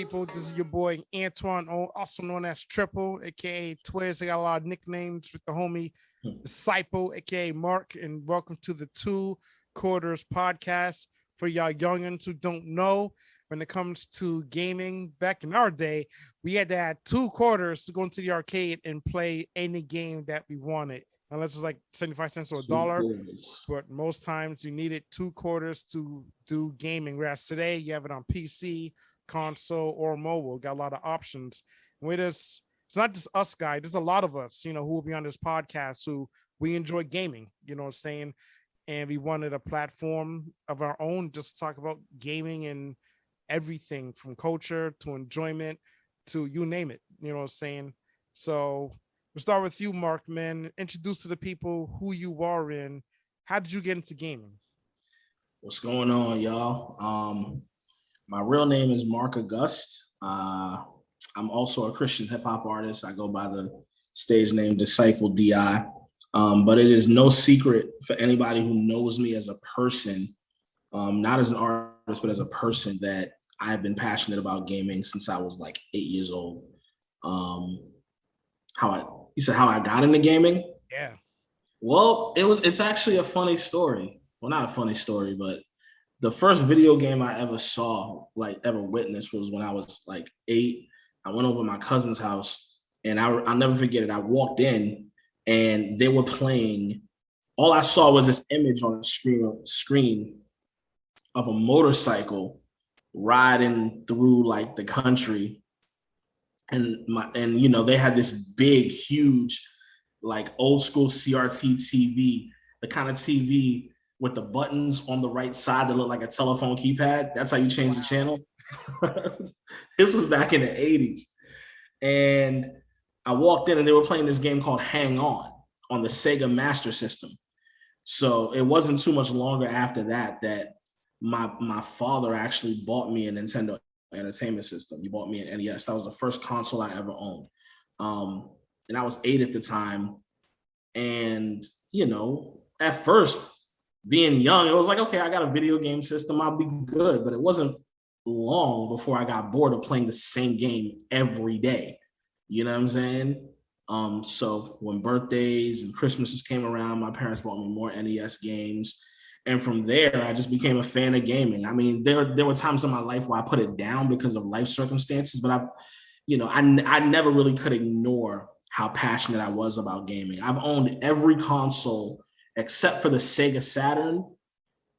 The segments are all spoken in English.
people. This is your boy Antoine, also known as Triple, aka Twiz. I got a lot of nicknames with the homie Disciple, aka Mark, and welcome to the Two Quarters podcast. For y'all youngins who don't know, when it comes to gaming, back in our day, we had to have 2 quarters to go into the arcade and play any game that we wanted. Unless it was like 75 cents or $1. But most times you needed 2 quarters to do gaming. Whereas today you have it on PC, console, or mobile. Got a lot of options. With us, it's not just us guys, there's a lot of us, who will be on this podcast who we enjoy gaming, what I'm saying? And we wanted a platform of our own just to talk about gaming and everything from culture to enjoyment to you name it, what I'm saying? So we'll start with you, Mark, man. Introduce to the people who you are and how did you get into gaming? What's going on, y'all? My real name is Mark August. I'm also a Christian hip hop artist. I go by the stage name Disciple DI. But it is no secret for anybody who knows me as a person, not as an artist, but as a person, that I've been passionate about gaming since I was like 8 years old. You said how I got into gaming? Yeah. Well, it's actually a funny story. Well, not a funny story, but the first video game I ever saw, ever witnessed, was when I was like 8. I went over to my cousin's house, and I'll never forget it. I walked in, and they were playing. All I saw was this image on the screen of a motorcycle riding through like the country, and they had this big, huge, like old school CRT TV, the kind of TV with the buttons on the right side that look like a telephone keypad. That's how you change the channel. This was back in the 80s. And I walked in and they were playing this game called Hang On the Sega Master System. So it wasn't too much longer after that my father actually bought me a Nintendo Entertainment System. He bought me an NES. That was the first console I ever owned. And I was 8 at the time. And, at first, being young, it was like, okay, I got a video game system, I'll be good. But it wasn't long before I got bored of playing the same game every day. You know what I'm saying? So when birthdays and Christmases came around, my parents bought me more NES games. And from there, I just became a fan of gaming. I mean, there were times in my life where I put it down because of life circumstances, but I never really could ignore how passionate I was about gaming. I've owned every console except for the Sega Saturn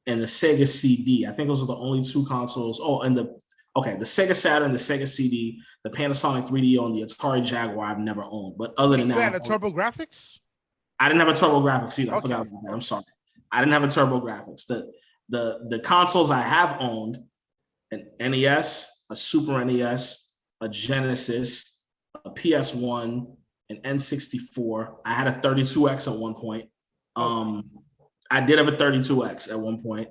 and the Sega CD. I think those are the only 2 consoles. Oh, and the Sega Saturn, the Sega CD, the Panasonic 3DO, and the Atari Jaguar I've never owned. But other than that, you had a TurboGrafx? I didn't have a TurboGrafx either. Okay. I forgot about that. I'm sorry. I didn't have a TurboGrafx. The consoles I have owned: an NES, a Super NES, a Genesis, a PS1, an N64. I had a 32X at one point. I did have a 32X at one point.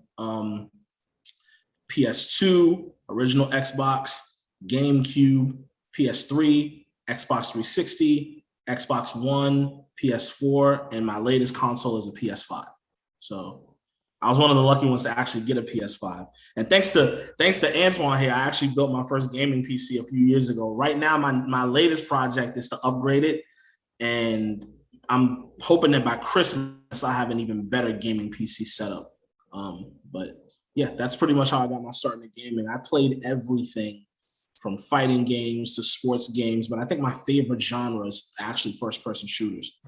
PS2, original Xbox, GameCube, PS3, Xbox 360, Xbox One, PS4, and my latest console is a PS5. So I was one of the lucky ones to actually get a PS5. And thanks to Antoine here, I actually built my first gaming PC a few years ago. Right now, my latest project is to upgrade it, and I'm hoping that by Christmas I have an even better gaming PC setup. But yeah, that's pretty much how I got my start in the gaming. I played everything from fighting games to sports games, but I think my favorite genre is actually first-person shooters.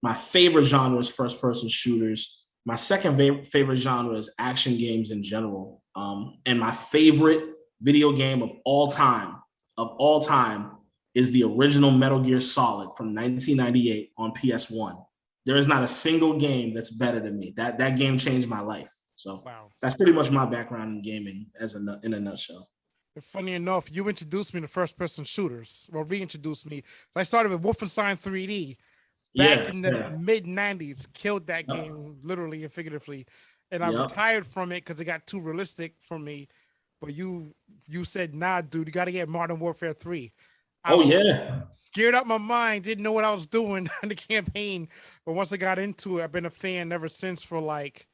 My favorite genre is first-person shooters. My second favorite genre is action games in general. And my favorite video game of all time, is the original Metal Gear Solid from 1998 on PS1. There is not a single game that's better than me. That game changed my life. So That's pretty much my background in gaming in a nutshell. Funny enough, you introduced me to first-person shooters, or reintroduced me. So I started with Wolfenstein 3D. Back in the mid 90s, killed that game literally and figuratively. And I retired from it because it got too realistic for me. But you said, nah, dude, you got to get Modern Warfare 3. I was scared out my mind, didn't know what I was doing in the campaign. But once I got into it, I've been a fan ever since for like,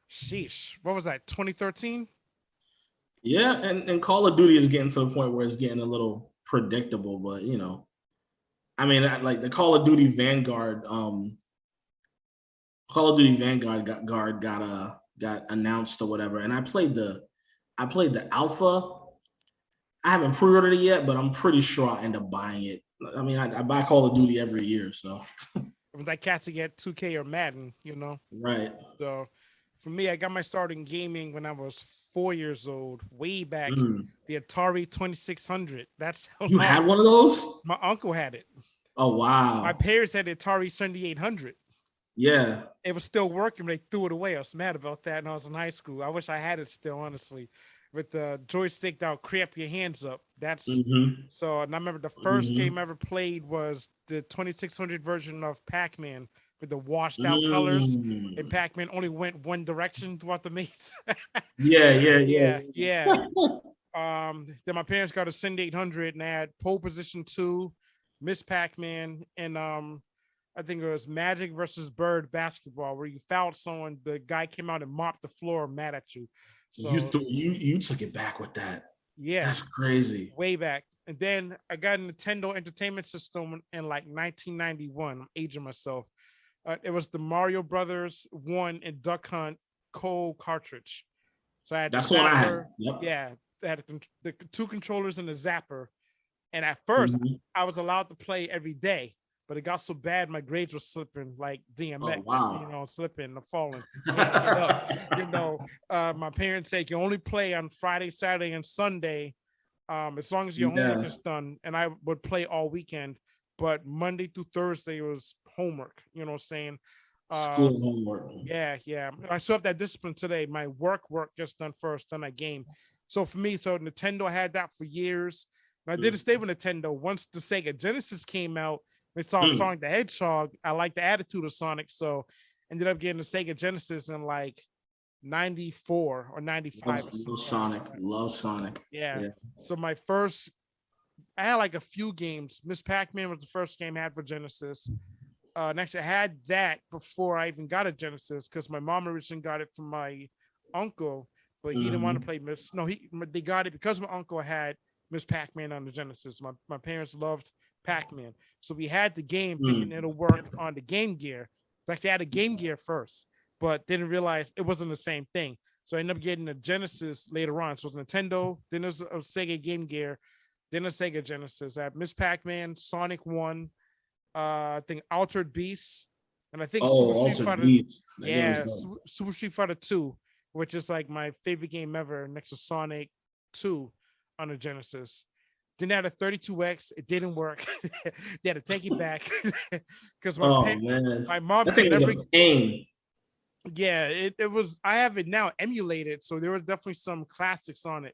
sheesh, what was that, 2013? Yeah, and Call of Duty is getting to the point where it's getting a little predictable, but you know, I mean, like the Call of Duty Vanguard, got announced or whatever, and I played the alpha. I haven't pre-ordered it yet, but I'm pretty sure I'll end up buying it. I mean, I buy Call of Duty every year, so. Was like catching at 2K or Madden, you know? Right. So for me, I got my start in gaming when I was 4 years old, way back. The Atari 2600. That's how you had one of those? My uncle had it. Oh, wow. My parents had the Atari 7800. Yeah. It was still working, but they threw it away. I was mad about that when I was in high school. I wish I had it still, honestly. With the joystick that'll cramp your hands up. That's so. And I remember the first game I ever played was the 2600 version of Pac-Man with the washed out colors, and Pac-Man only went one direction throughout the maze. Yeah. Then my parents got a Send 800 and I had Pole Position 2, Miss Pac-Man, and I think it was Magic versus Bird basketball, where you fouled someone, the guy came out and mopped the floor mad at you. So you took it back with that. Yeah, that's crazy. Way back. And then I got a Nintendo Entertainment System in like 1991. I'm aging myself. It was the Mario Brothers 1 and Duck Hunt Cole cartridge. So I had that's what I had. Yeah, I had the two controllers and the zapper. And at first, I was allowed to play every day. But it got so bad, my grades were slipping like DMX, slipping and falling. My parents say you can only play on Friday, Saturday, and Sunday, as long as your homework is done. And I would play all weekend, but Monday through Thursday was homework. You know what I'm saying? School homework. Yeah. I still have that discipline today. My work just done first, then I game. So for me, Nintendo had that for years. And I didn't stay with Nintendo. Once the Sega Genesis came out, we saw Sonic the Hedgehog. I liked the attitude of Sonic, so ended up getting the Sega Genesis in like 94 or 95. Love Sonic. Yeah. So I had like a few games. Miss Pac-Man was the first game I had for Genesis. Next, I had that before I even got a Genesis because my mom originally got it from my uncle, but he didn't want to play Miss. No, they got it because my uncle had Miss Pac-Man on the Genesis. My parents loved Pac-Man. So we had the game thinking it'll work on the Game Gear. It's actually had a Game Gear first, but didn't realize it wasn't the same thing. So I ended up getting a Genesis later on. So it was Nintendo, then there's a Sega Game Gear, then a Sega Genesis. I had Miss Pac-Man, Sonic 1, I think Altered Beast, and I think Super Street Fighter 2, which is like my favorite game ever next to Sonic 2 on the Genesis. Then they had a 32X. It didn't work. They had to take it back because my mom. That thing was a pain. Yeah, it was. I have it now emulated, so there was definitely some classics on it.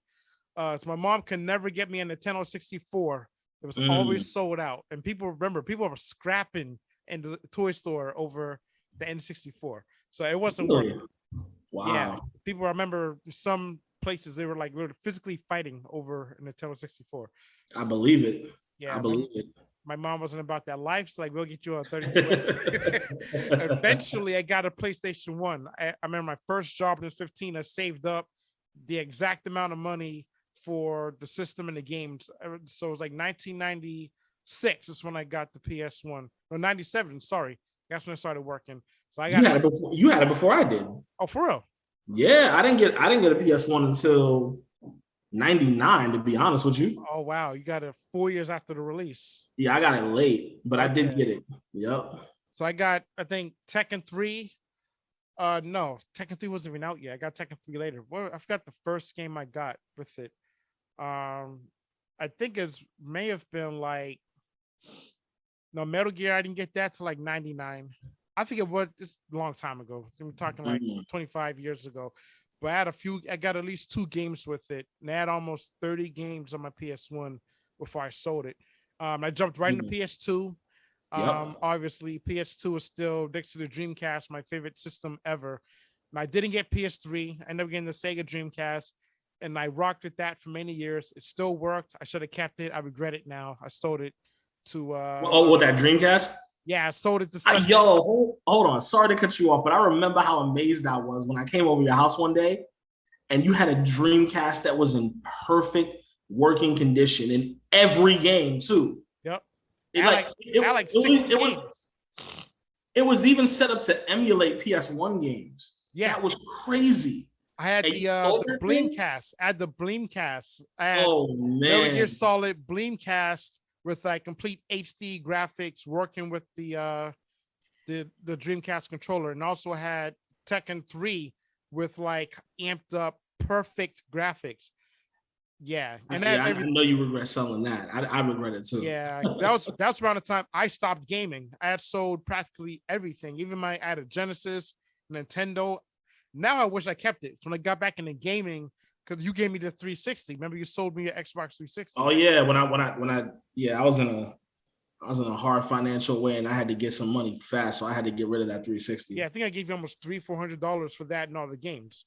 So my mom could never get me a Nintendo 64. It was always sold out, and people were scrapping in the toy store over the N64. So it wasn't working. Wow. Yeah, people remember some places they were physically fighting over a Nintendo 64. I believe it. Yeah, I believe it. my mom wasn't about that life. She's like, we'll get you a 32X. Eventually, I got a PlayStation 1. I remember my first job when I was 15, I saved up the exact amount of money for the system and the games. So it was like 1996 is when I got the PS1. No, 97, sorry. That's when I started working. So I got you had it before I did. Oh, for real? Yeah, I didn't get a PS1 until 99, to be honest with you. Oh, wow. You got it 4 years after the release. Yeah, I got it late, but I did get it. Yep. So I got, I think, Tekken 3. No, Tekken 3 wasn't even out yet. I got Tekken 3 later. Well, I forgot the first game I got with it. I think it may have been like, no, Metal Gear. I didn't get that till like 99. I think it was just a long time ago. We're talking like 25 years ago. But I got at least 2 games with it. And I had almost 30 games on my PS1 before I sold it. I jumped right into PS2. Obviously, PS2 is still next to the Dreamcast, my favorite system ever. And I didn't get PS3. I ended up getting the Sega Dreamcast, and I rocked with that for many years. It still worked. I should have kept it. I regret it now. I sold it to that Dreamcast? Yeah, I sold it to hold on. Sorry to cut you off, but I remember how amazed I was when I came over your house one day and you had a Dreamcast that was in perfect working condition in every game too. Yep. It was even set up to emulate PS1 games. Yeah. That was crazy. I had the Bleemcast. I had the Bleemcast. I had Metal Gear Solid Bleemcast with like complete HD graphics, working with the Dreamcast controller, and also had Tekken 3 with like amped up perfect graphics. Yeah, and I know you regret selling that. I regret it too. Yeah, that's around the time I stopped gaming. I had sold practically everything, even I had a Genesis, Nintendo. Now I wish I kept it. So when I got back into gaming, because you gave me the 360. Remember, you sold me your Xbox 360. Oh yeah, I was in a hard financial way, and I had to get some money fast, so I had to get rid of that 360. Yeah, I think I gave you almost $300-400 for that and all the games.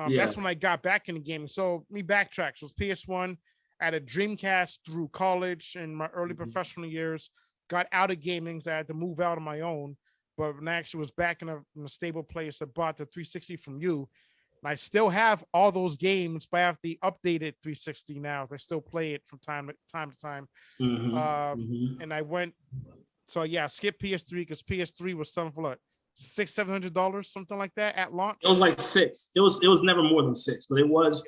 That's when I got back into gaming. So me backtrack. So it was PS1. I had a Dreamcast through college and my early professional years. Got out of gaming, so I had to move out on my own. But when I actually was back in a stable place, I bought the 360 from you. And I still have all those games, but I have the updated 360 now. I still play it from time to time. And I went, so yeah, skip PS3 because PS3 was something for like $600-700, something like that at launch. It was like $6. It was never more than $6, but it was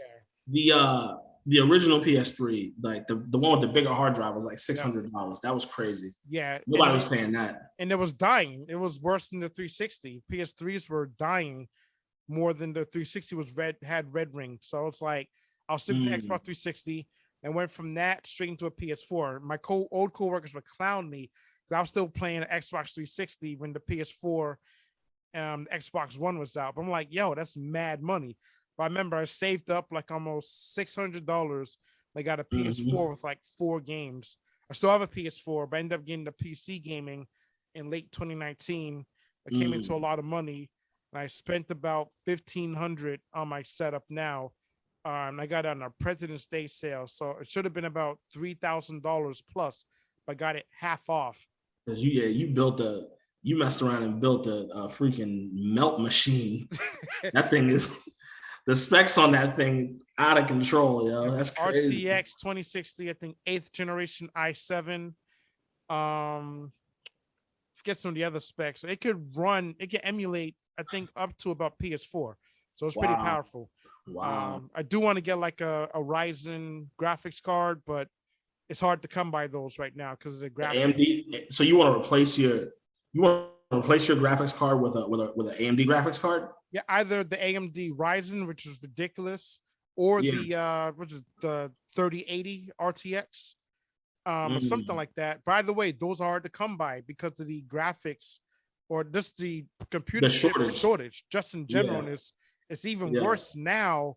the original PS3, like the one with the bigger hard drive, was like $600. That was crazy. Yeah, nobody was paying that, and it was dying. It was worse than the 360. PS3s were dying more than the 360 had red ring. So it's like I'll stick with the Xbox 360 and went from that straight into a PS4. My old coworkers would clown me because I was still playing an Xbox 360 when the PS4 Xbox One was out. But I'm like, yo, that's mad money. But I remember I saved up like almost $600. I got a PS4 with like 4 games. I still have a PS4, but I ended up getting the PC gaming in late 2019. I came into a lot of money. And I spent about $1,500 on my setup now. And I got it on a President's Day sale. So it should have been about $3,000 plus, but I got it half off. Because you messed around and built a freaking melt machine. That thing is, the specs on that thing out of control, yo. That's crazy. RTX 2060, I think 8th generation i7. Forget some of the other specs. It could emulate, I think, up to about PS4. So it's pretty powerful. Wow. I do want to get like a Ryzen graphics card, but it's hard to come by those right now because of the graphics. AMD. So you want to replace your graphics card with an AMD graphics card? Yeah, either the AMD Ryzen, which is ridiculous, or the 3080 RTX, or something like that. By the way, those are hard to come by because of the graphics, or just the computer shortage. Just in general, it's even worse now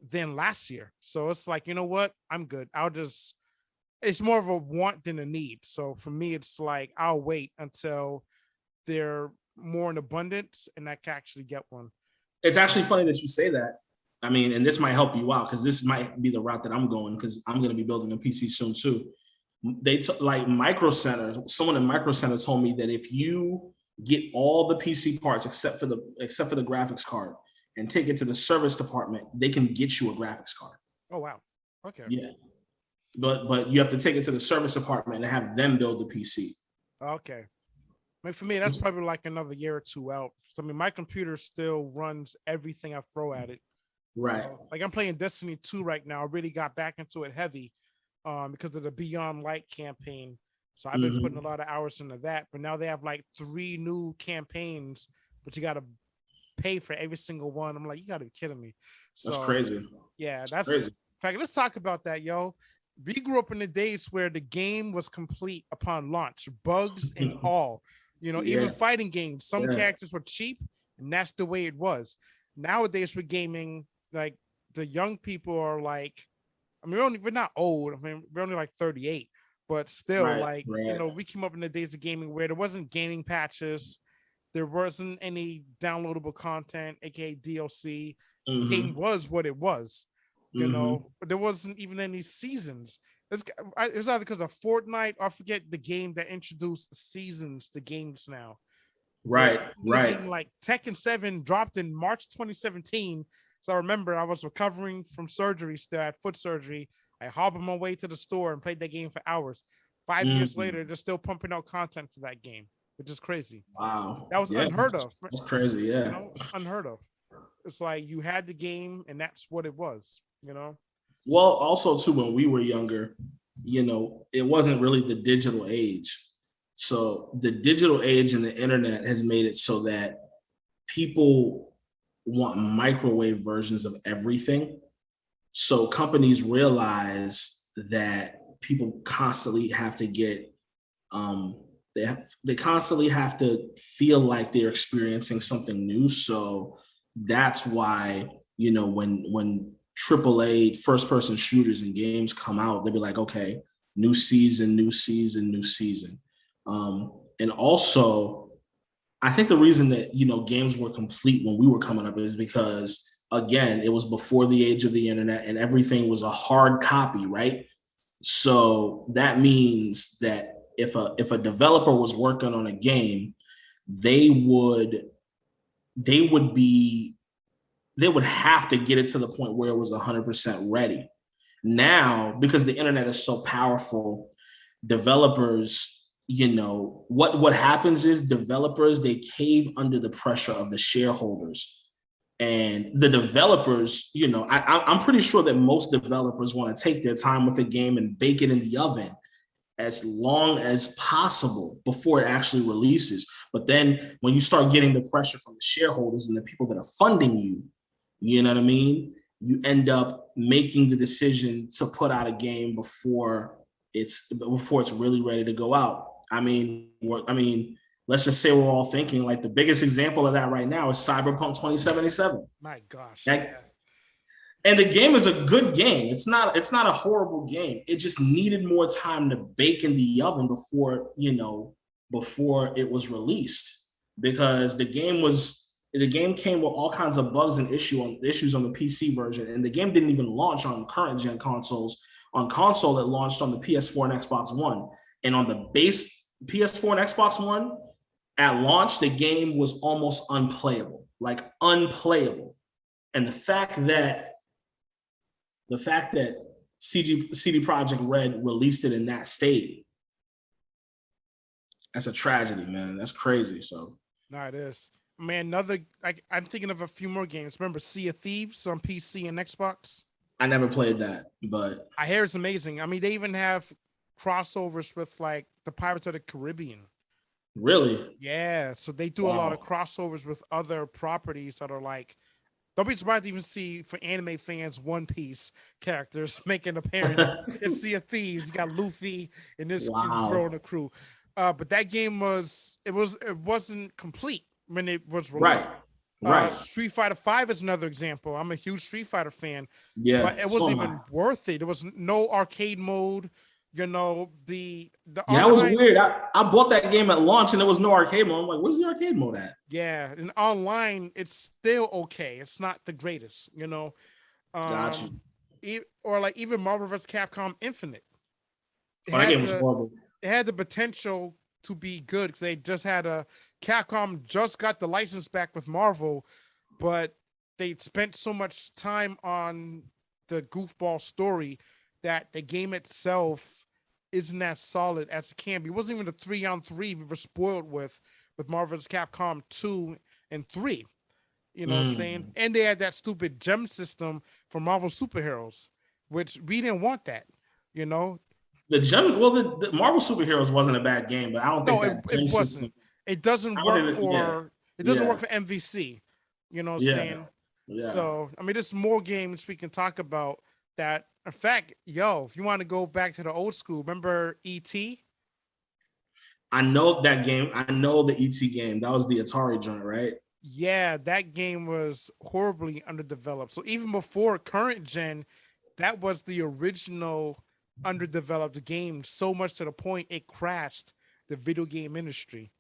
than last year. So it's like, you know what? I'm good. It's more of a want than a need. So for me, it's like I'll wait until they're more in abundance and I can actually get one. It's actually funny that you say that. I mean, and this might help you out because this might be the route that I'm going, because I'm going to be building a PC soon too. like Micro Center. Someone in Micro Center told me that if you get all the PC parts except for the graphics card and take it to the service department, they can get you a graphics card. Oh wow. Okay. Yeah. But you have to take it to the service department and have them build the PC. Okay. I mean, for me, that's probably like another year or two out. So, I mean, my computer still runs everything I throw at it. Right. Like I'm playing Destiny 2 right now. I really got back into it heavy because of the Beyond Light campaign. So I've been putting a lot of hours into that. But now they have like 3 new campaigns, but you got to pay for every single one. I'm like, you got to be kidding me. So, that's crazy. Yeah, that's crazy. In fact, let's talk about that, yo. We grew up in the days where the game was complete upon launch, bugs and all. You know, even fighting games, some characters were cheap, and that's the way it was. Nowadays with gaming, like the young people are like, I mean, we're not old. I mean, we're only like 38, but still, you know, we came up in the days of gaming where there wasn't gaming patches, there wasn't any downloadable content, aka DLC. The game was what it was, you know, but there wasn't even any seasons. It was either because of Fortnite or I forget the game that introduced seasons to games now. Right. Like Tekken 7 dropped in March 2017. So I remember I was recovering from surgery still. I had foot surgery. I hopped on my way to the store and played that game for hours. 5 years later, they're still pumping out content for that game, which is crazy. Wow. That was unheard of. That's crazy, yeah. You know, it's unheard of. It's like you had the game and that's what it was, you know? Well, also too, when we were younger, you know, it wasn't really the digital age. So the digital age and the internet has made it so that people want microwave versions of everything. So companies realize that people constantly have to get, they constantly have to feel like they're experiencing something new. So that's why, you know, when AAA first person shooters and games come out, they'll be like, okay, new season. And also, I think the reason that, you know, games were complete when we were coming up is because, again, it was before the age of the internet and everything was a hard copy, right? So that means that if a developer was working on a game, they would have to get it to the point where it was 100% ready. Now, because the internet is so powerful, developers, you know, what happens is developers, they cave under the pressure of the shareholders. And the developers, you know, I'm pretty sure that most developers want to take their time with a game and bake it in the oven as long as possible before it actually releases. But then when you start getting the pressure from the shareholders and the people that are funding you, you know what I mean? You end up making the decision to put out a game before it's really ready to go out. I mean, let's just say we're all thinking like the biggest example of that right now is Cyberpunk 2077. My gosh. And the game is a good game. It's not a horrible game. It just needed more time to bake in the oven before it was released, because the game came with all kinds of bugs and issues on the PC version, and the game didn't even launch on current gen consoles. On console, it launched on the PS4 and Xbox One, and on the base PS4 and Xbox One at launch, the game was almost unplayable. And the fact that CD Projekt Red released it in that state, that's a tragedy, man. That's crazy. So no, it is. Man, I'm thinking of a few more games. Remember Sea of Thieves on PC and Xbox? I never played that, but I hear it's amazing. I mean, they even have crossovers with like the Pirates of the Caribbean. Really? Yeah. So they do a lot of crossovers with other properties that are like, don't be surprised to even see, for anime fans, One Piece characters make an appearance in Sea of Thieves. You got Luffy and this girl in the crew. But that game wasn't complete when it was released. Right. Street Fighter 5 is another example. I'm a huge Street Fighter fan. Yeah. But it wasn't even worth it. There was no arcade mode. You know, the online, it was weird. I bought that game at launch and there was no arcade mode. I'm like, where's the arcade mode at? Yeah, and online it's still okay. It's not the greatest, you know. Got you. Or like even Marvel vs. Capcom Infinite. it Oh, that had game was the horrible. it had the potential to be good because they just had a Capcom just got the license back with Marvel, but they spent so much time on the goofball story that the game itself isn't as solid as it can be. It wasn't even a 3-on-3 we were spoiled with Marvel's Capcom 2 and 3. You know what I'm saying? And they had that stupid gem system for Marvel superheroes, which we didn't want that, you know? The Marvel superheroes wasn't a bad game, but I don't think No, it, that it gem wasn't. system. It doesn't I work wanted it, yeah, for yeah, MVC. You know what I'm yeah, saying? yeah. So I mean, there's more games we can talk about that. In fact, yo, if you want to go back to the old school, remember ET? I know that game. I know the ET game. That was the Atari joint, right? Yeah, that game was horribly underdeveloped. So even before current gen, that was the original underdeveloped game, so much to the point it crashed the video game industry.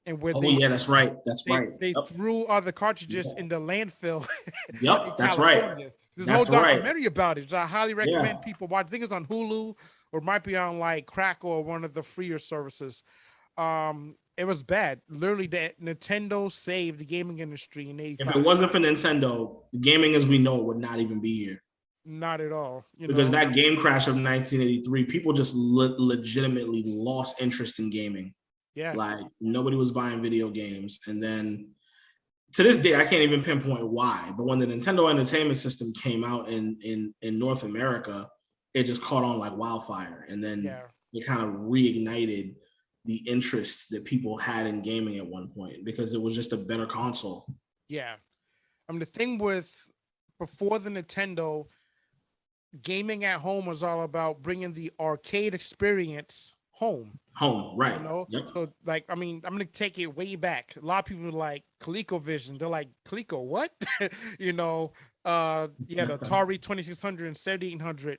And where Oh yeah, that's right. That's right. they Yep. threw all the cartridges Yeah. in the landfill in Yep, that's right. California. There's a whole That's right. documentary about it, which I highly recommend Yeah. people watch. I think it's on Hulu or might be on like Crack or one of the freer services. It was bad. Literally, that Nintendo saved the gaming industry in If '85. it wasn't for Nintendo, the gaming as we know it would not even be here. Not at all. You Because know. that game crash of 1983, people just legitimately lost interest in gaming. Yeah. Like nobody was buying video games. And then to this day, I can't even pinpoint why. But when the Nintendo Entertainment System came out in North America, it just caught on like wildfire. And then it kind of reignited the interest that people had in gaming at one point because it was just a better console. Yeah. I mean, the thing with before the Nintendo, gaming at home was all about bringing the arcade experience home. Home, right. You know? Yep. So, like, I mean, I'm going to take it way back. A lot of people are like, ColecoVision. They're like, Coleco, what? You know, the Atari 2600 and 7800.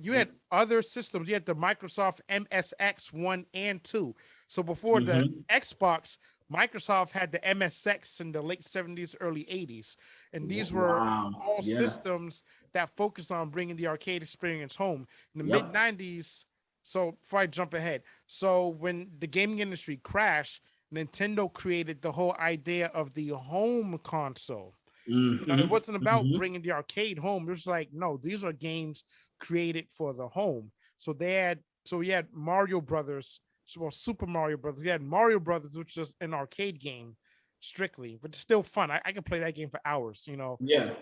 You had other systems. You had the Microsoft MSX 1 and 2. So before the Xbox, Microsoft had the MSX in the late 70s, early 80s. And these were all systems that focused on bringing the arcade experience home. In the mid 90s, so before I jump ahead, so when the gaming industry crashed, Nintendo created the whole idea of the home console. You know, it wasn't about bringing the arcade home. It was like, no, these are games created for the home. So you had Mario Brothers, well, Super Mario Brothers. You had Mario Brothers, which was an arcade game strictly, but still fun. I can play that game for hours, you know. Yeah.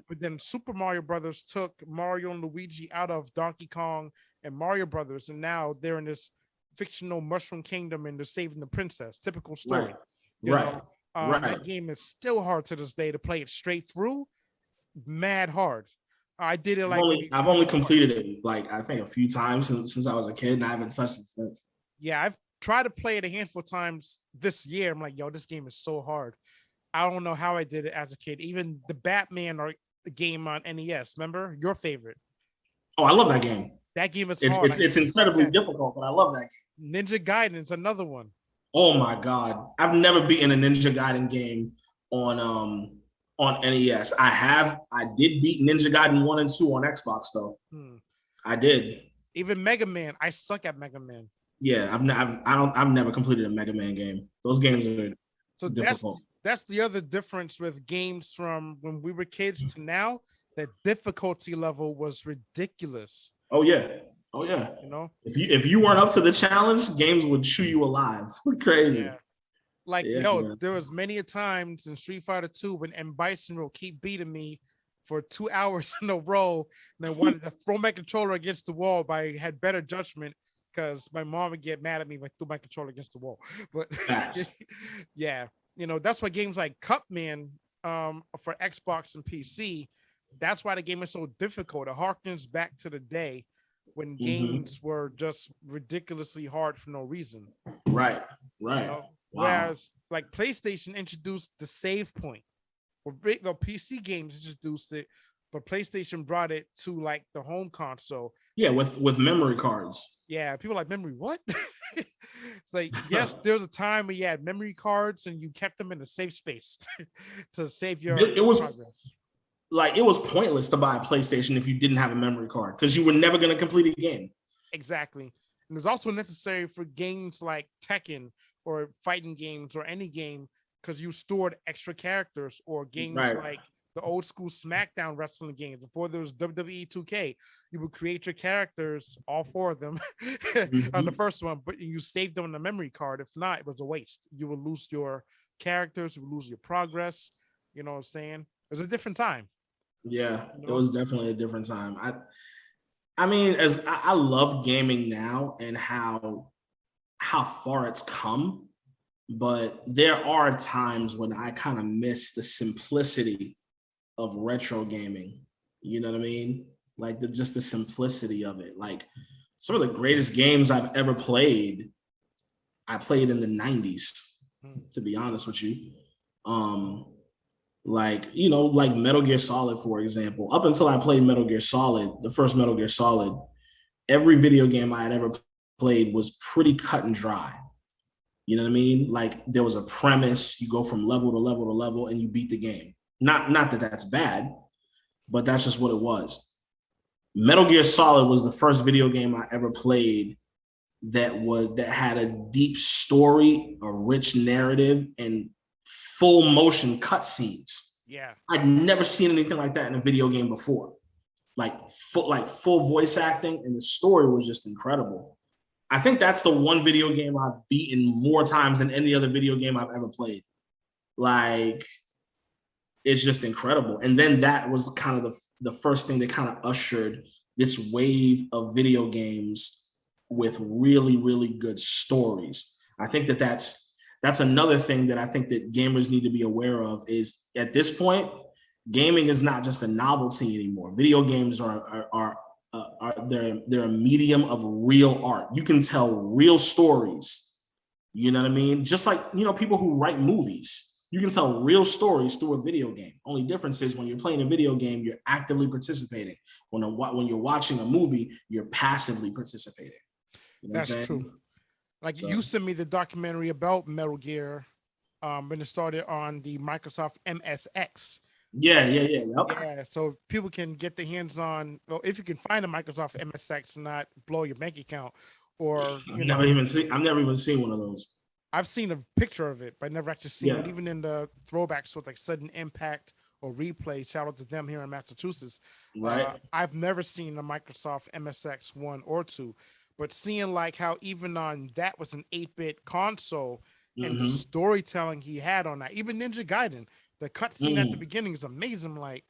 But then Super Mario Brothers took Mario and Luigi out of Donkey Kong and Mario Brothers, and now they're in this fictional Mushroom Kingdom and they're saving the princess. Typical story. Right. That game is still hard to this day to play it straight through. Mad hard. I did it like I've only completed it like I think a few times since I was a kid, and I haven't touched it since. Yeah, I've tried to play it a handful of times this year. I'm like, yo, this game is so hard. I don't know how I did it as a kid. Even the Batman or the game on NES, remember? Your favorite. Oh, I love that game. That game is hard. It's incredibly difficult, but I love that game. Ninja Gaiden is another one. Oh my God. I've never beaten a Ninja Gaiden game on NES. I did beat Ninja Gaiden 1 and 2 on Xbox though. I did. Even Mega Man. I suck at Mega Man. Yeah, I've never completed a Mega Man game. Those games are so difficult. That's the other difference with games from when we were kids to now. The difficulty level was ridiculous. Oh yeah. You know, if you weren't up to the challenge, games would chew you alive. Crazy. Yeah. There was many a times in Street Fighter 2 when M. Bison will keep beating me for 2 hours in a row, and I wanted to throw my controller against the wall, but I had better judgment because my mom would get mad at me if I threw my controller against the wall. But yeah, you know, that's why games like Cupman for Xbox and PC, that's why the game is so difficult. It harkens back to the day when games were just ridiculously hard for no reason. Right. You know? Whereas like PlayStation introduced the save point. Well, the PC games introduced it, but PlayStation brought it to like the home console. Yeah, with memory cards. Yeah, people are like, memory what? It's like, yes, there was a time where you had memory cards and you kept them in a safe space to save your progress. Like it was pointless to buy a PlayStation if you didn't have a memory card because you were never going to complete a game. Exactly. And it's also necessary for games like Tekken or fighting games or any game because you stored extra characters, or games Right. like the old school SmackDown wrestling games before there was WWE 2K. You would create your characters, all four of them, on the Mhm. first one, but you saved them on the memory card. If not, it was a waste. You would lose your characters, you would lose your progress. You know what I'm saying? It was a different time. Yeah, You it know? was definitely a different time. I mean, as I love gaming now and how far it's come, but there are times when I kind of miss the simplicity of retro gaming. You know what I mean? Like just the simplicity of it. Like some of the greatest games I've ever played, I played in the 90s, Hmm. to be honest with you. Um, like Metal Gear Solid, for example. Up until I played Metal Gear Solid, the first Metal Gear Solid, every video game I had ever played was pretty cut and dry. You know what I mean? Like there was a premise, you go from level to level to level and you beat the game. Not that that's bad, but that's just what it was. Metal Gear Solid was the first video game I ever played that had a deep story, a rich narrative, and full motion cutscenes. Yeah. I'd never seen anything like that in a video game before. Like full voice acting, and the story was just incredible. I think that's the one video game I've beaten more times than any other video game I've ever played. Like it's just incredible. And then that was kind of the first thing that kind of ushered this wave of video games with really, really good stories. I think that's another thing that I think that gamers need to be aware of is at this point, gaming is not just a novelty anymore. Video games they're a medium of real art. You can tell real stories. You know what I mean? Just like people who write movies. You can tell real stories through a video game. Only difference is when you're playing a video game, you're actively participating. When you're watching a movie, you're passively participating. You know what That's I'm true. saying? Like So you sent me the documentary about Metal Gear when it started on the Microsoft MSX. yeah. Yep. Yeah, so people can get their hands on, well, if you can find a Microsoft MSX and not blow your bank account, or I've never even seen one of those. I've seen a picture of it, but never actually seen Yeah. it. Even in the throwbacks with like Sudden Impact or Replay, shout out to them here in Massachusetts. Right. I've never seen a Microsoft MSX 1 or 2, but seeing like how even on that was an 8-bit console, and the Mm-hmm. storytelling he had on that, even Ninja Gaiden, the cutscene at the Mm. beginning is amazing. Like,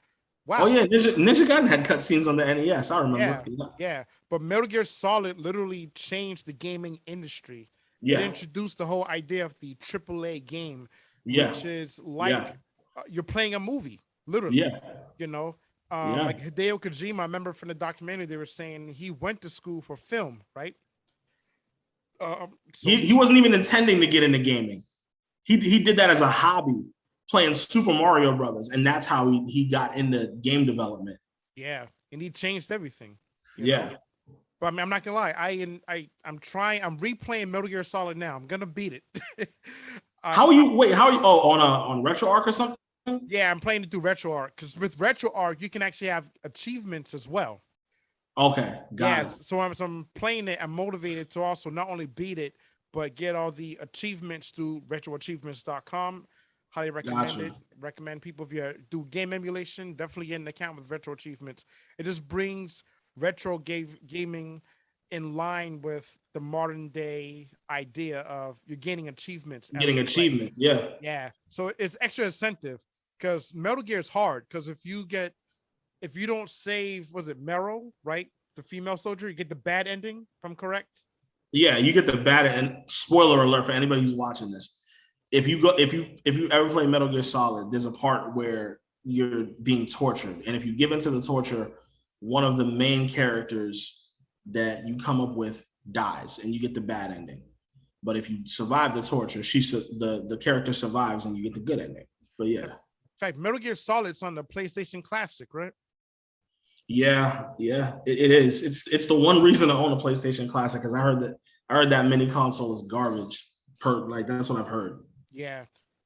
Oh wow. yeah, Ninja Gaiden had cutscenes on the NES. I remember. Yeah, yeah. But Metal Gear Solid literally changed the gaming industry. It Yeah. introduced the whole idea of the AAA game, Yeah. which is Yeah. like you're playing a movie, literally. Yeah. You know, Yeah. like Hideo Kojima. I remember from the documentary they were saying he went to school for film, right? So He wasn't even intending to get into gaming. He did that as a hobby, playing Super Mario Brothers, and that's how he got into game development. yeah, and he changed everything. You know. Yeah. But I mean, I'm not gonna lie. I'm trying. I'm replaying Metal Gear Solid now. I'm gonna beat it. How are you? Wait, how are you? Oh, on RetroArch or something? Yeah, I'm playing it through RetroArch because with RetroArch you can actually have achievements as well. Okay, got it. Yes, so I'm playing it. I'm motivated to also not only beat it but get all the achievements through retroachievements.com. Highly recommend Gotcha. it. Recommend people if you do game emulation, definitely get an account with Retro Achievements. It just brings gaming in line with the modern day idea of you're gaining achievements as Getting you play. achievement. Yeah. Yeah. So it's extra incentive because Metal Gear is hard because if you don't save, was it Meryl, right? The female soldier, you get the bad ending, if I'm correct. Yeah, you get the bad and spoiler alert for anybody who's watching this. If you ever play Metal Gear Solid, there's a part where you're being tortured. And if you give into the torture, one of the main characters that you come up with dies and you get the bad ending. But if you survive the torture, the character survives and you get the good ending. But yeah. In fact, Metal Gear Solid's on the PlayStation Classic, right? Yeah, it is. It's the one reason to own a PlayStation Classic because I heard that mini console is garbage. That's what I've heard. Yeah.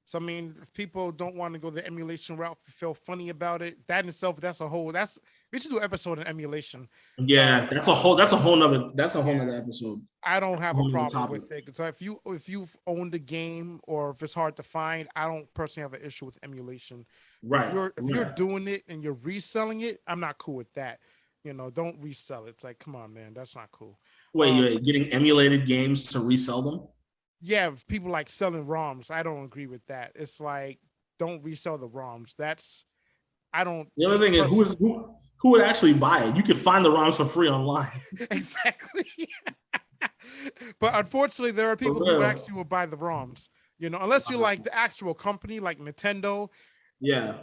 So I mean, if people don't want to go the emulation route, feel funny about it. That in itself, that's we should do an episode on emulation. Yeah, that's a whole nother episode. I don't A have a whole nother problem topic. with it. So if you've owned the game or if it's hard to find, I don't personally have an issue with emulation. Right. If you're doing it and you're reselling it, I'm not cool with that. Don't resell it. It's like, come on, man, that's not cool. Wait, you're getting emulated games to resell them? Yeah, people like selling ROMs. I don't agree with that. It's like, don't resell the ROMs. I don't. The other thing is, who would actually buy it? You could find the ROMs for free online. Exactly. But unfortunately, there are people who actually will buy the ROMs. Unless you like the actual company, like Nintendo. Yeah.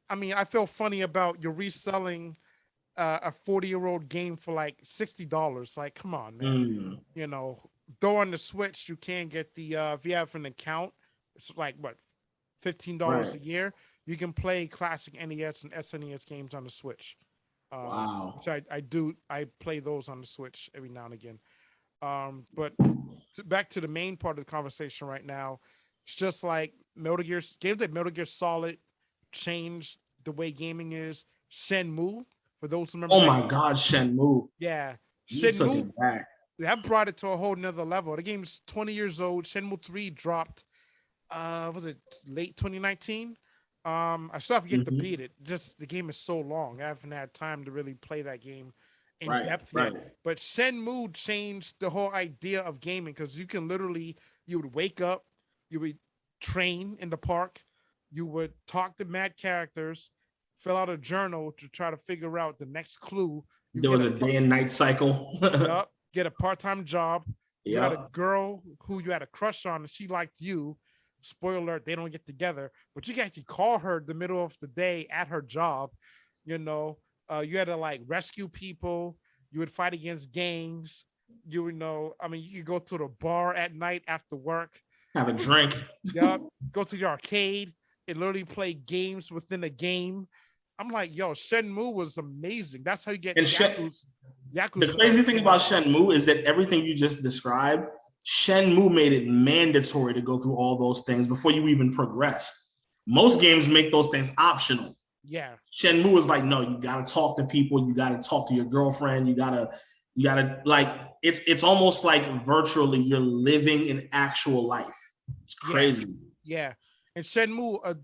I mean, I feel funny about you're reselling a 40-year-old game for like $60. Like, come on, man. Though on the Switch, you can get the if you have an account, it's like what, $15 a year. You can play classic NES and SNES games on the Switch. Wow. Which I do. I play those on the Switch every now and again. But back to the main part of the conversation right now, it's just like games like Metal Gear Solid changed the way gaming is. Shenmue, for those who remember. Oh my God, Shenmue. Yeah. Shenmue. That brought it to a whole nother level. The game's 20 years old. Shenmue 3 dropped, was it late 2019? I still have to get to beat it. Just the game is so long. I haven't had time to really play that game in depth yet. But Shenmue changed the whole idea of gaming because you would wake up, you would train in the park, you would talk to mad characters, fill out a journal to try to figure out the next clue. There was a day and night cycle. Yep. Get a part-time job. You had a girl who you had a crush on and she liked you. Spoiler alert, they don't get together, but you can actually call her the middle of the day at her job. You had to like rescue people. You would fight against gangs. You could go to the bar at night after work. Have a drink. Yep. Go to the arcade and literally play games within a game. I'm like, yo, Shenmue was amazing. That's how you get Yakuza. The crazy thing about Shenmue is that everything you just described, Shenmue made it mandatory to go through all those things before you even progressed. Most games make those things optional. Yeah. Shenmue is like, no, you gotta talk to people, you gotta talk to your girlfriend, you gotta like it's almost like virtually you're living an actual life. It's crazy. Yeah. And Shenmue, a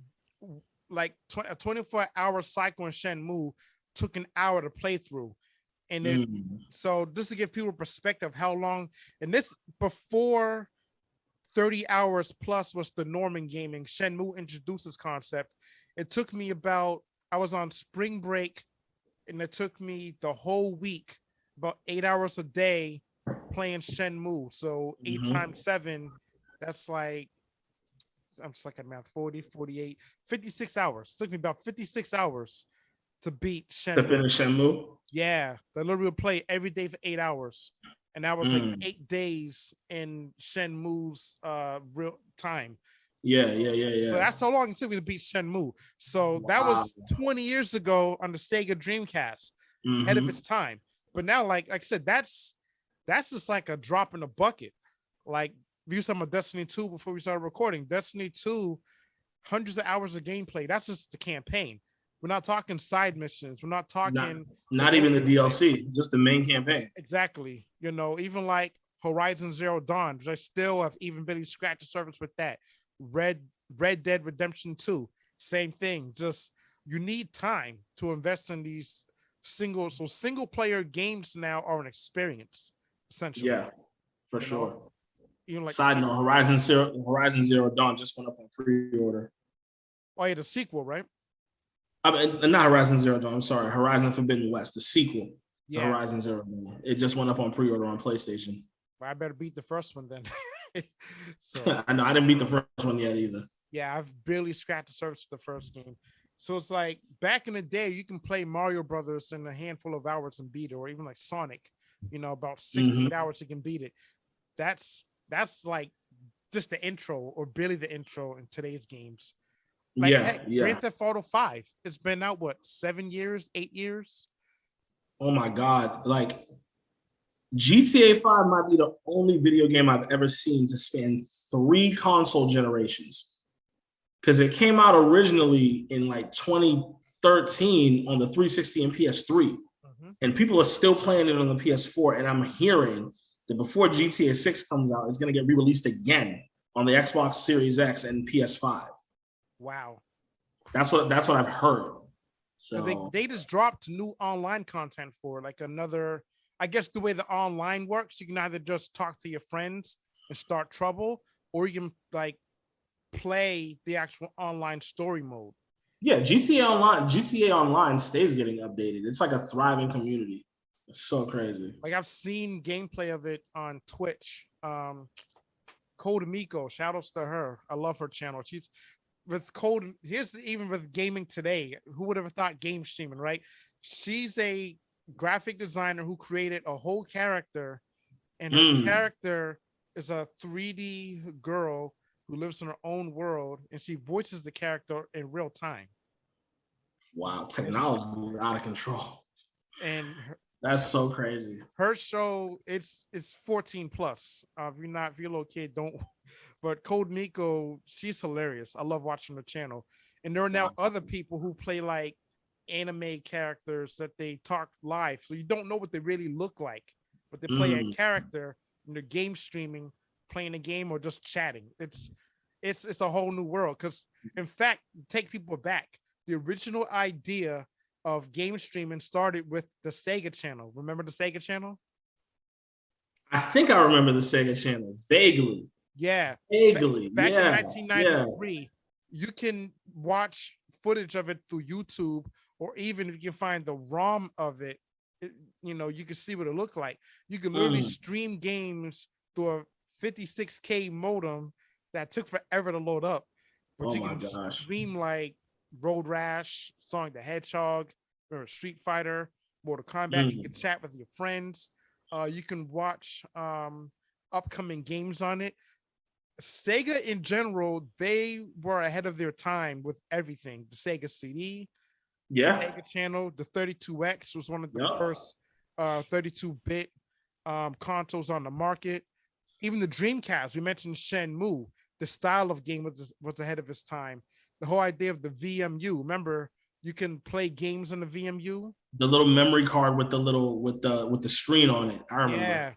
24-hour cycle in Shenmue took an hour to play through. And then, so just to give people perspective how long, and this before 30 hours plus was the norm in gaming, Shenmue introduced this concept. It took me I was on spring break, and it took me the whole week, about 8 hours a day playing Shenmue. So 8 times 7, that's like, I'm just like at math, 40, 48, 56 hours. It took me about 56 hours to beat Shenmue. To finish Shenmue? Yeah. I literally would play every day for 8 hours. And that was like 8 days in Shenmue's real time. Yeah. So that's how long it took me to beat Shenmue. So that was 20 years ago on the Sega Dreamcast, ahead of its time. But now, like I said, that's just like a drop in the bucket. Like, we used to have a Destiny 2 before we started recording. Destiny 2, hundreds of hours of gameplay. That's just the campaign. We're not talking side missions. We're not talking not even the DLC, just the main campaign. Exactly. Even like Horizon Zero Dawn, which I still have even barely scratched the surface with that. Red Dead Redemption 2, same thing. Just you need time to invest in these single player games now are an experience, essentially. Yeah, for sure. Like side note, Horizon Zero Dawn just went up on pre-order. Oh, yeah, the sequel, right? I mean, not Horizon Zero Dawn. I'm sorry, Horizon Forbidden West, the sequel to Horizon Zero Dawn. It just went up on pre-order on PlayStation. Well, I better beat the first one then. So I know I didn't beat the first one yet either. Yeah, I've barely scratched the surface of the first game. So it's like back in the day, you can play Mario Brothers in a handful of hours and beat it, or even like Sonic, about 68 hours you can beat it. That's like just the intro, or barely the intro in today's games. Like, Grand Theft Auto 5. It's been out, 7 years, 8 years? Oh my God. Like, GTA 5 might be the only video game I've ever seen to span 3 console generations. because it came out originally in like 2013 on the 360 and PS3, and people are still playing it on the PS4. And I'm hearing that before GTA 6 comes out, it's going to get re-released again on the Xbox Series X and PS5. Wow. That's what I've heard. So they just dropped new online content for like another. I guess the way the online works, you can either just talk to your friends and start trouble, or you can like play the actual online story mode. Yeah, GTA Online stays getting updated. It's like a thriving community. It's so crazy. Like I've seen gameplay of it on Twitch. Code Miko, shout outs to her. I love her channel. She's with Code. Here's even with gaming today. Who would have thought game streaming, right? She's a graphic designer who created a whole character, and her character is a 3D girl who lives in her own world, and she voices the character in real time. Wow, technology is out of control. And that's so crazy. Her show, it's 14 plus. If you're a little kid, don't. But Code Miko, she's hilarious. I love watching the channel. And there are now other people who play like anime characters that they talk live, so you don't know what they really look like, but they play a character and they're game streaming, playing a game, or just chatting. It's a whole new world. Because in fact, take people back. The original idea of game streaming started with the Sega Channel. Remember the Sega Channel? I think I remember the Sega Channel vaguely. Yeah, vaguely. Back in 1993, you can watch footage of it through YouTube, or even if you can find the ROM of it, you can see what it looked like. You can literally stream games through a 56K modem that took forever to load up. But you can stream like Road Rash, Sonic the Hedgehog, or Street Fighter, Mortal Kombat. You can chat with your friends. You can watch upcoming games on it. Sega in general, they were ahead of their time with everything. The Sega CD, Sega Channel, the 32X was one of the first 32-bit consoles on the market. Even the Dreamcast, we mentioned Shenmue. The style of game was ahead of its time. The whole idea of the VMU. Remember, you can play games on the VMU. The little memory card with the screen on it. I remember. Yeah.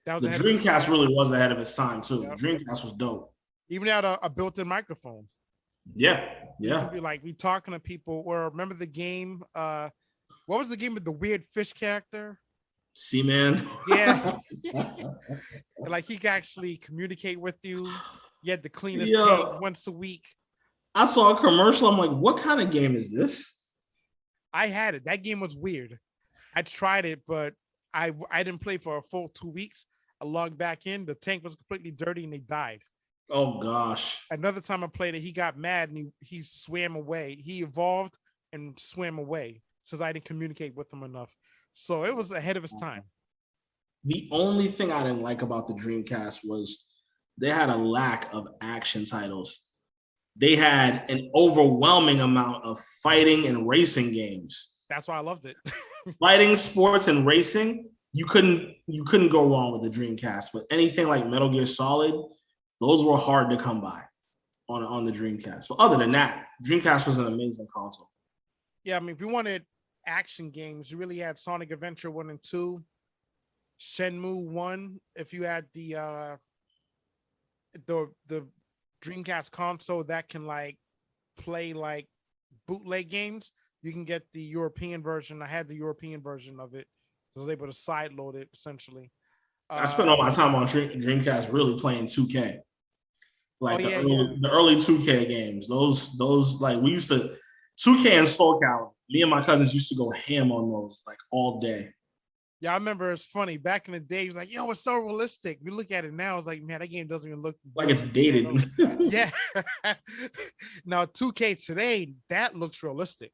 The Dreamcast really was ahead of its time too. Yep. The Dreamcast was dope. Even had a built-in microphone. Yeah. You could be like, we talking to people. Or remember the game? What was the game with the weird fish character? Seaman. Yeah. Like he could actually communicate with you. You had to clean his tank once a week. I saw a commercial. I'm like, what kind of game is this? I had it. That game was weird. I tried it, but I didn't play for a full 2 weeks. I logged back in. The tank was completely dirty and they died. Oh, gosh. Another time I played it, he got mad and he swam away. He evolved and swam away since I didn't communicate with him enough. So it was ahead of his time. The only thing I didn't like about the Dreamcast was they had a lack of action titles. They had an overwhelming amount of fighting and racing games. That's why I loved it. Fighting, sports, and racing, you couldn't go wrong with the Dreamcast. But anything like Metal Gear Solid, those were hard to come by on the Dreamcast. But other than that, Dreamcast was an amazing console. Yeah, I mean, if you wanted action games, you really had Sonic Adventure 1 and 2, Shenmue 1. If you had the Dreamcast console that can like play like bootleg games, you can get the European version. I had the European version of it. I was able to side load it essentially. I spent all my time on Dreamcast really playing 2K. Like the early 2K games. Those like we used to 2K and Soul Calibur. Me and my cousins used to go ham on those like all day. Yeah, I remember it's funny. Back in the day, it was like, it's so realistic. We look at it now, it's like, man, that game doesn't even look like it's dated. Yeah. Now 2K today, that looks realistic.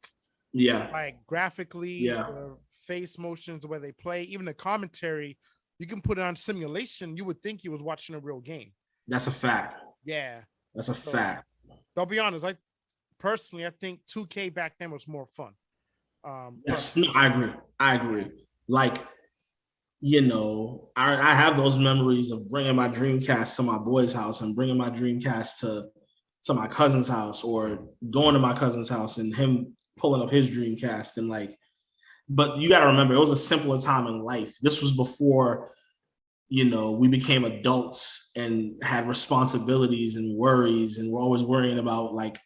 Yeah. Like graphically, the face motions, the way they play, even the commentary, you can put it on simulation. You would think you was watching a real game. That's a fact. Yeah. That's a fact. I'll be honest. I think 2K back then was more fun. Yes, no, I agree. Like, I have those memories of bringing my Dreamcast to my boy's house and bringing my Dreamcast to my cousin's house or going to my cousin's house and him pulling up his Dreamcast and like, but you got to remember, it was a simpler time in life. This was before, we became adults and had responsibilities and worries, and we're always worrying about like,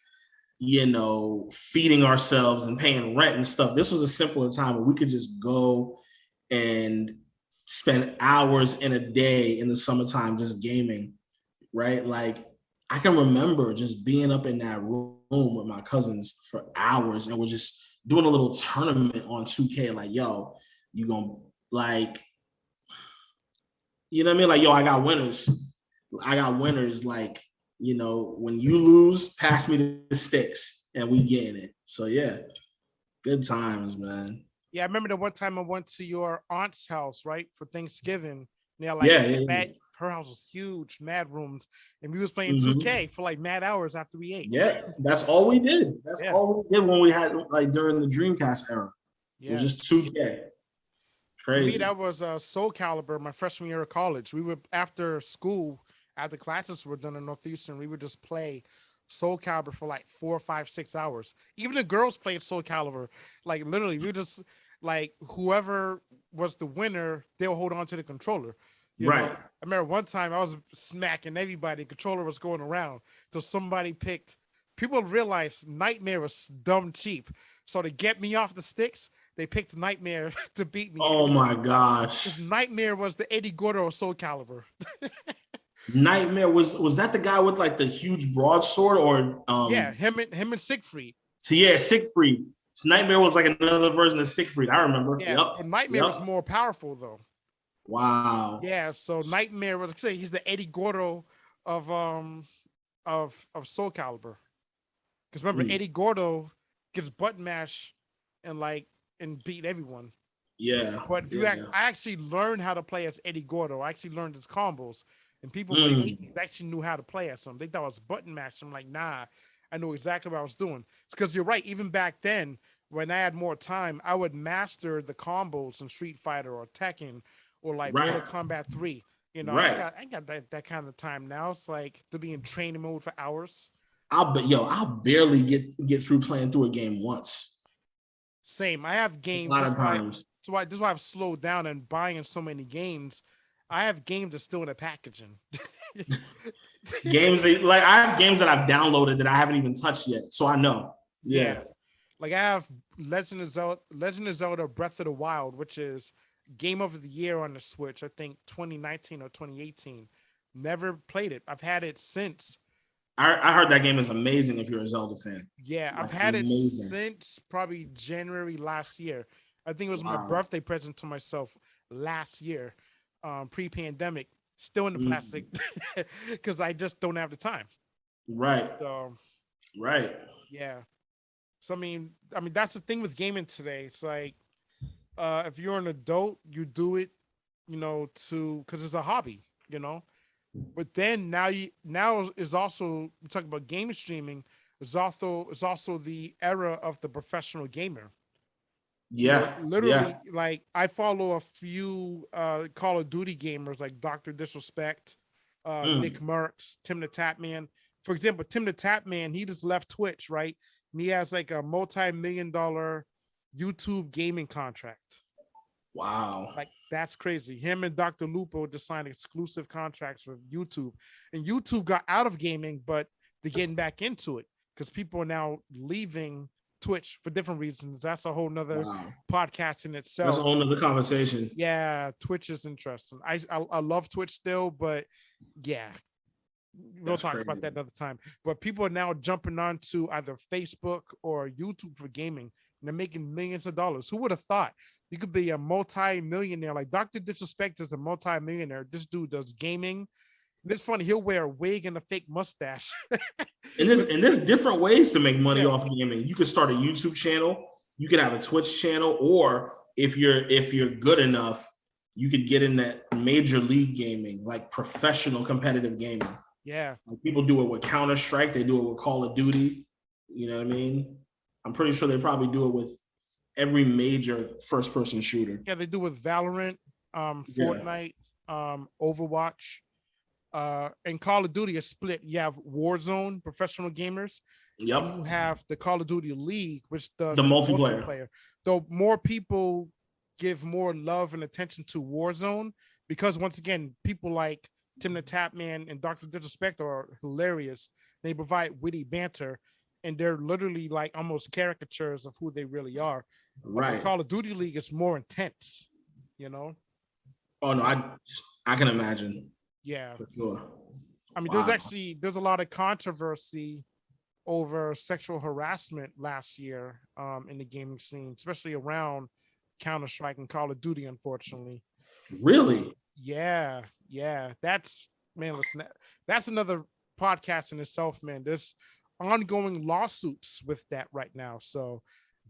feeding ourselves and paying rent and stuff. This was a simpler time where we could just go and spend hours in a day in the summertime just gaming, right? Like I can remember just being up in that room with my cousins for hours, and we're just doing a little tournament on 2K. Like, yo, you gonna like, you know what I mean? Like, yo, I got winners. Like, when you lose, pass me the sticks and we getting it. So yeah, good times, man. Yeah, I remember the one time I went to your aunt's house, right, for Thanksgiving. Yeah, her house was huge, mad rooms, and we was playing 2K for like mad hours after we ate. Yeah, that's all we did. That's all we did when we had like during the Dreamcast era. Yeah. It was just 2K. Crazy. For me, that was Soul Calibur, my freshman year of college. We would, after school, after classes were done in Northeastern, we would just play Soul Calibur for like 4, 5, 6 hours. Even the girls played Soul Calibur. Like literally, we just like whoever was the winner, they'll hold on to the controller. Right. I remember one time I was smacking everybody. The controller was going around. So somebody picked. People realized Nightmare was dumb cheap. So to get me off the sticks, they picked Nightmare to beat me. Oh my gosh. Nightmare was the Eddie Gordo of Soul Calibur. Nightmare was that the guy with like the huge broadsword or yeah, him and Siegfried. So yeah, Siegfried. So Nightmare was like another version of Siegfried. I remember. Yeah, yep. And Nightmare was more powerful though. Wow. Yeah, so Nightmare was he's the Eddie Gordo of Soul Calibur. Because remember, Eddie Gordo gives button mash and beat everyone. Yeah. But if I actually learned how to play as Eddie Gordo. I actually learned his combos. And people who hate me actually knew how to play as him. They thought I was button mash. I'm like, nah, I know exactly what I was doing. It's because you're right. Even back then, when I had more time, I would master the combos in Street Fighter or Tekken or like Mortal Kombat 3. I ain't got that kind of time now. It's like to be in training mode for hours. I'll barely get through playing through a game once. Same. I have games. A lot of times. This is why I've slowed down and buying so many games. I have games that's still in the packaging. I have games that I've downloaded that I haven't even touched yet, so I know. Yeah. Like I have Legend of Zelda Breath of the Wild, which is Game of the Year on the Switch, I think 2019 or 2018. Never played it. I've had it since. I heard that game is amazing if you're a Zelda fan. Yeah, I've had it since probably January last year. I think it was my birthday present to myself last year, pre-pandemic. Still in the plastic because I just don't have the time. Right. So, right. Yeah. So I mean, that's the thing with gaming today. It's like, if you're an adult, you do it, because it's a hobby, But then now is also, we talk about game streaming. It's also the era of the professional gamer. Yeah, literally. Like I follow a few Call of Duty gamers like Dr. Disrespect, Nick Merckx, Tim the Tapman. For example, Tim the Tapman, he just left Twitch, right? And he has like a multi-million-dollar YouTube gaming contract. Wow. Like that's crazy. Him and Dr. Lupo just signed exclusive contracts with YouTube. And YouTube got out of gaming, but they're getting back into it because people are now leaving Twitch for different reasons. That's a whole nother podcast in itself. That's a whole nother conversation. Yeah, Twitch is interesting. I love Twitch still, but yeah. We'll talk about that another time. But people are now jumping onto either Facebook or YouTube for gaming, and they're making millions of dollars. Who would have thought you could be a multi-millionaire? Like Dr. Disrespect is a multi-millionaire. This dude does gaming. And it's funny, he'll wear a wig and a fake mustache. and there's different ways to make money off gaming. You could start a YouTube channel, you could have a Twitch channel, or if you're good enough, you could get in that major league gaming, like professional competitive gaming. Yeah. Like people do it with Counter-Strike, they do it with Call of Duty. You know what I mean? I'm pretty sure they probably do it with every major first-person shooter. Yeah, they do with Valorant, Fortnite, Overwatch. And Call of Duty is split. You have Warzone, professional gamers, and Yep. you have the Call of Duty League, which does The multiplayer. Though more people give more love and attention to Warzone because once again, people like Tim the Tapman and Dr. Disrespect are hilarious. They provide witty banter, and they're literally like almost caricatures of who they really are. Right. Call of Duty League is more intense, you know? Oh no, I can imagine. Yeah. For sure. I mean, Wow. there's a lot of controversy over sexual harassment last year in the gaming scene, especially around Counter-Strike and Call of Duty, unfortunately. Really? Yeah. That's man, listen, that's another podcast in itself, man. There's ongoing lawsuits with that right now. So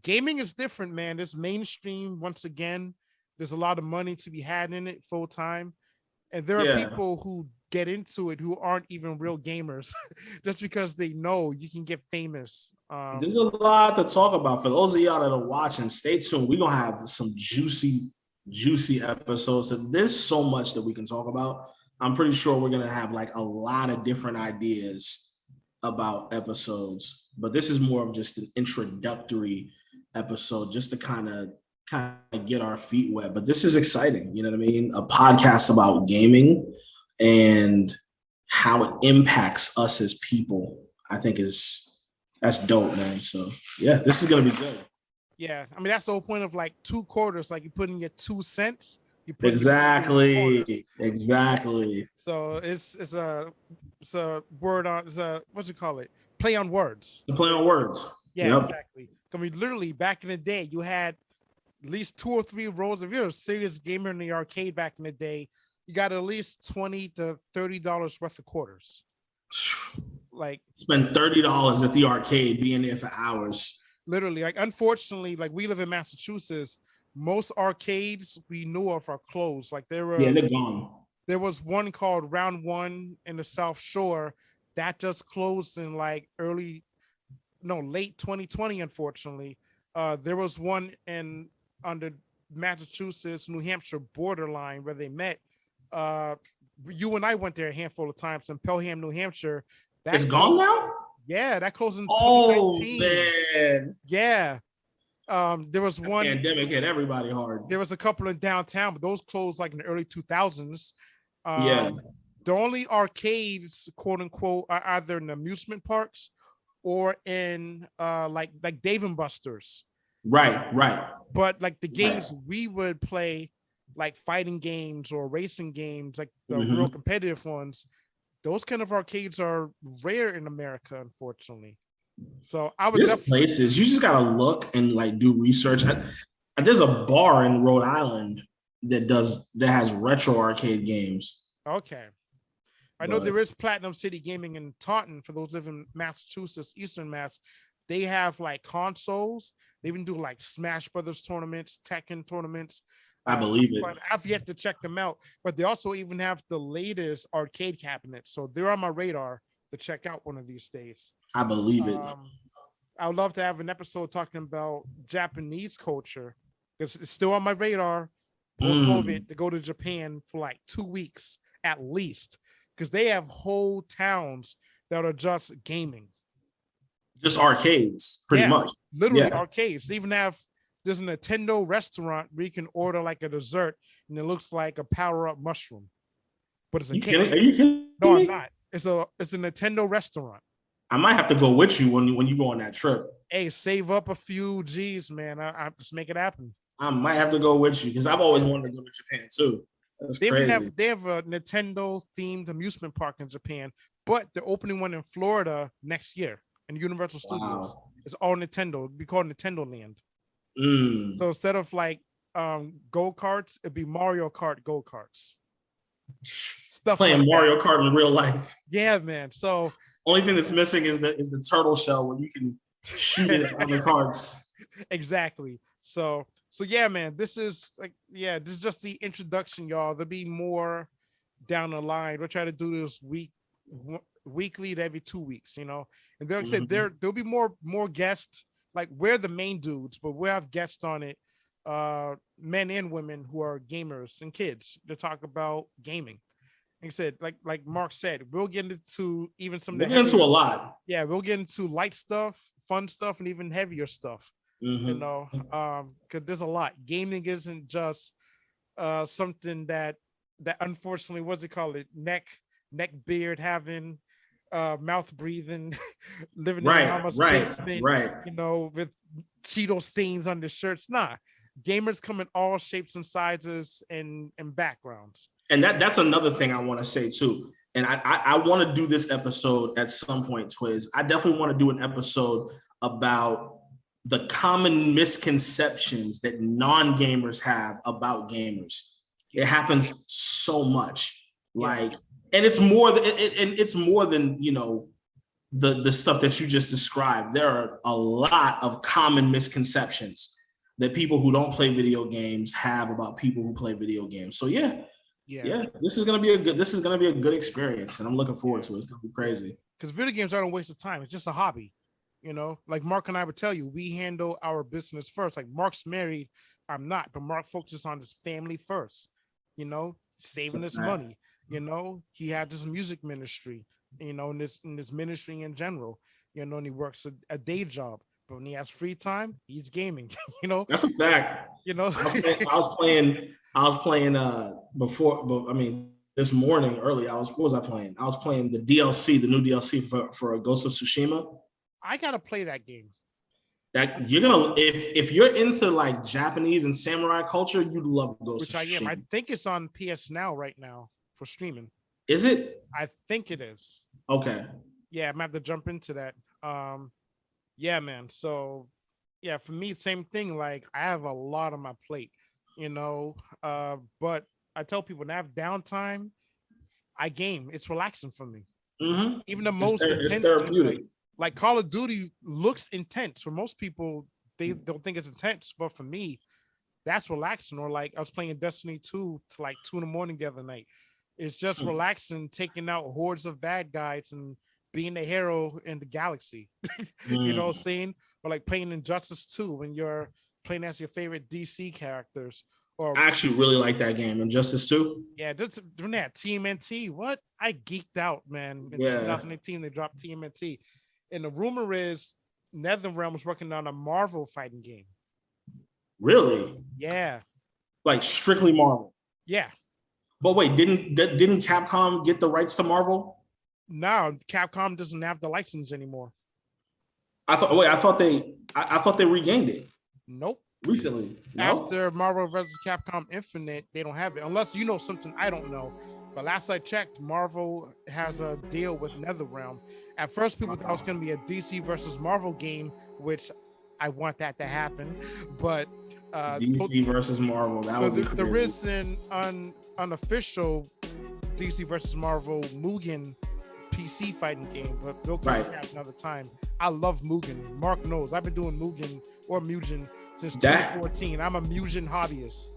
gaming is different, man. It's mainstream once again. There's a lot of money to be had in it full time. And there are people who get into it who aren't even real gamers just because they know you can get famous. There's a lot to talk about. For those of y'all that are watching, stay tuned. We're going to have some juicy episodes. So there's so much that we can talk about. I'm pretty sure we're going to have like a lot of different ideas about episodes. But this is more of just an introductory episode just to kind of get our feet wet. But this is exciting. You know what I mean? A podcast about gaming and how it impacts us as people, I think that's dope, man. So yeah, this is gonna be good. Yeah, I mean that's the whole point of like 2 quarters. Like you put in your 2 cents. You put exactly. So it's a word on what's it call it? Play on words. Play on words. Yeah, exactly. I mean, literally back in the day, you had at least 2 or 3 rows. If you're a serious gamer in the arcade back in the day, you got at least $20 to $30 worth of quarters. Like spend $30 at the arcade, being there for hours. Literally, like unfortunately, like we live in Massachusetts, most arcades we knew of are closed. Like they're gone. There was one called Round One in the South Shore that just closed in like late 2020. Unfortunately, there was one on the Massachusetts, New Hampshire borderline where they met. You and I went there a handful of times in Pelham, New Hampshire. It's gone now? Yeah, that closed in 2019. Oh, man. Yeah. There was one pandemic hit everybody hard. There was a couple in downtown, but those closed like in the early 2000s. The only arcades, quote unquote, are either in amusement parks or in like Dave and Buster's. Right. But like the games we would play, like fighting games or racing games, like the real competitive ones, those kind of arcades are rare in America, unfortunately. So I would places you just gotta look and like do research. There's a bar in Rhode Island that has retro arcade games. Okay. I know there is Platinum City Gaming in Taunton for those living in Massachusetts, Eastern Mass. They have like consoles. They even do like Smash Brothers tournaments, Tekken tournaments. I believe it. But I've yet to check them out. But they also even have the latest arcade cabinets. So they're on my radar to check out one of these days. I believe it. I would love to have an episode talking about Japanese culture. It's still on my radar post-COVID to go to Japan for like 2 weeks at least. Because they have whole towns that are just gaming. Just arcades, pretty much. Literally arcades. They even there's a Nintendo restaurant where you can order like a dessert and it looks like a power-up mushroom. But it's a cake. Are you kidding? No, I'm not. It's a Nintendo restaurant. I might have to go with you when you go on that trip. Hey, save up a few G's, man. I just make it happen. I might have to go with you because I've always wanted to go to Japan too. That's crazy. They have a Nintendo themed amusement park in Japan, but they're opening one in Florida next year in Universal Studios. It's all Nintendo. It'd be called Nintendo Land. So instead of like go-karts, it'd be Mario Kart go-karts. Stuff playing like Mario Kart in real life. Yeah, man. So only thing that's missing is the turtle shell where you can shoot it on the carts. Exactly. So yeah, man. This is this is just the introduction, y'all. There'll be more down the line. We'll try to do this weekly to every 2 weeks, you know. And like I said, there'll be more guests. Like we're the main dudes, but we'll have guests on it, men and women who are gamers and kids to talk about gaming. I said, like Mark said, we'll get into even some of We'll the get into heavier- a lot. Yeah, we'll get into light stuff, fun stuff, and even heavier stuff. You Mhm. know, because there's a lot. Gaming isn't just something that unfortunately, what's it called? It neck beard having, mouth breathing, living in Right, mama's right, basement, right. you know, with Cheeto stains on their shirts. Nah, gamers come in all shapes and sizes and backgrounds. And that's another thing I want to say too. And I want to do this episode at some point, Twiz. I definitely want to do an episode about the common misconceptions that non-gamers have about gamers. It happens so much. Like, and it's more than it's more than, you know, the stuff that you just described. There are a lot of common misconceptions that people who don't play video games have about people who play video games. So yeah, this is gonna be a good experience, and I'm looking forward to it. It's gonna be crazy. Because video games aren't a waste of time. It's just a hobby. You know, like Mark and I would tell you, we handle our business first. Like Mark's married, I'm not, but Mark focuses on his family first. You know, saving his money. You know, he had this music ministry. You know, in this ministry in general. You know, and he works a day job. But when he has free time, he's gaming. You know, that's a fact. You know, I was playing before, but I mean, this morning early, what was I playing? I was playing the DLC, the new DLC for Ghost of Tsushima. I gotta play that game. That you're gonna, if you're into like Japanese and samurai culture, you'd love Ghost of Tsushima. I think it's on PS Now right now for streaming. Is it? I think it is. Okay. Yeah, I'm gonna have to jump into that. Yeah, man. So yeah, for me, same thing. Like I have a lot on my plate, you know. But I tell people when I have downtime, I game. It's relaxing for me. Mm-hmm. Even the most intense thing, like Call of Duty looks intense. For most people, they don't think it's intense, but for me, that's relaxing. Or like I was playing Destiny 2 to like 2 a.m. the other night. It's just relaxing, taking out hordes of bad guys and being a hero in the galaxy. You know what I'm saying? Or like playing Injustice 2 when you're playing as your favorite DC characters. Or I actually really like that game, Injustice 2. Yeah, that's doing that TMNT. What? I geeked out, man. In 2018, they dropped TMNT. And the rumor is NetherRealm was working on a Marvel fighting game. Really? Yeah. Like strictly Marvel. Yeah. But wait, didn't Capcom get the rights to Marvel? No, Capcom doesn't have the license anymore. I thought they regained it. Nope. Recently. No? After Marvel vs. Capcom Infinite, they don't have it. Unless you know something I don't know. But last I checked, Marvel has a deal with NetherRealm. At first, people thought it was going to be a DC versus Marvel game, which I want that to happen. But DC versus Marvel, that would be crazy. There is an unofficial DC versus Marvel Mugen PC fighting game, but we'll talk about it another time. I love Mugen. Mark knows I've been doing Mugen since 2014. I'm a Mugen hobbyist.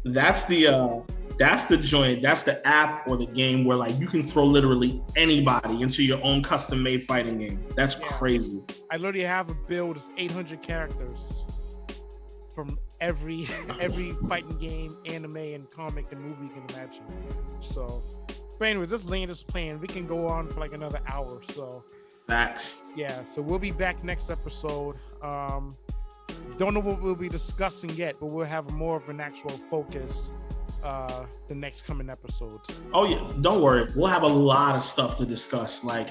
That's the joint. That's the app or the game where like you can throw literally anybody into your own custom made fighting game. That's crazy. I literally have a build of 800 characters from every fighting game, anime, and comic and movie you can imagine. So, but anyways, this lane is playing. We can go on for like another hour. So, facts. Yeah. So we'll be back next episode. Don't know what we'll be discussing yet, but we'll have more of an actual focus the next coming episodes. Oh yeah, don't worry. We'll have a lot of stuff to discuss. Like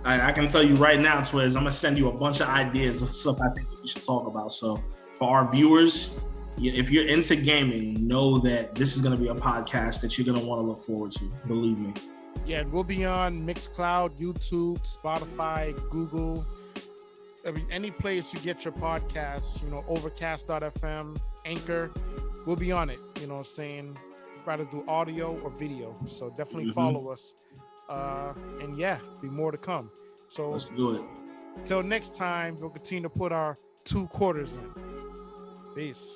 I can tell you right now, Twiz, I'm gonna send you a bunch of ideas of stuff I think we should talk about. So for our viewers, if you're into gaming, know that this is gonna be a podcast that you're gonna want to look forward to. Believe me. Yeah, we'll be on Mixcloud, YouTube, Spotify, Google. I mean, any place you get your podcasts, you know, Overcast.fm, Anchor, we'll be on it, you know what I'm saying? Rather do audio or video. So definitely follow us. And yeah, be more to come. So let's do it. Till next time, we'll continue to put our 2 quarters in. Peace.